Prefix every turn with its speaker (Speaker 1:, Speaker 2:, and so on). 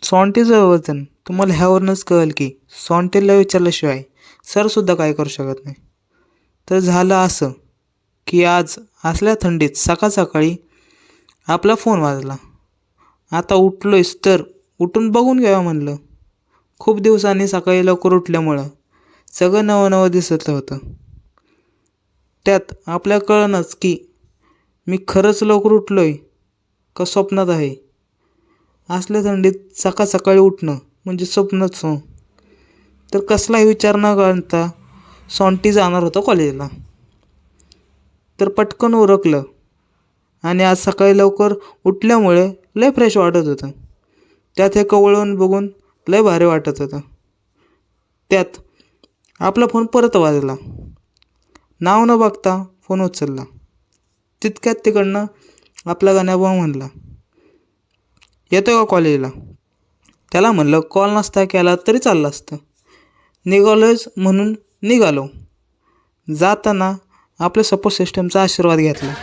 Speaker 1: सॉन्टीचं वजन तुम्हाला ह्यावरूनच कळेल की सॉन्टीला विचारल्याशिवाय सरसुद्धा काय करू शकत नाही. तर झालं असं की आज असल्या थंडीत सकाळ सकाळी आपला फोन वाजला. आता उठलोयस तर उठून बघून घ्यावं म्हणलं. खूप दिवसांनी सकाळी लवकर उठल्यामुळं सगळं नवं नवं दिसत होतं. त्यात आपल्या कळनंच की मी खरंच लवकर उठलोय का स्वप्नात आहे. असल्या थंडीत सकाळ सकाळी उठणं म्हणजे स्वप्नच हो. तर कसलाही विचार न करता सॉन्टी जाणार होतं कॉलेजला. तर पटकन उरकलं आणि आज सकाळी लवकर उठल्यामुळे लय फ्रेश वाटत होतं. त्यात हे कवळून बघून लय भारी वाटत होतं. त्यात आपला फोन परत वाजला. नाव न बघता फोन उचलला. तितक्यात तिकडनं आपला गण्याभाऊ म्हणला, येतो का कॉलेजला? त्याला म्हणलं कॉल नसता केला तरी चाललं असतं. निघालोयच म्हणून निघालो. जाताना आपल्या सपोर्ट सिस्टमचा आशीर्वाद घेतला.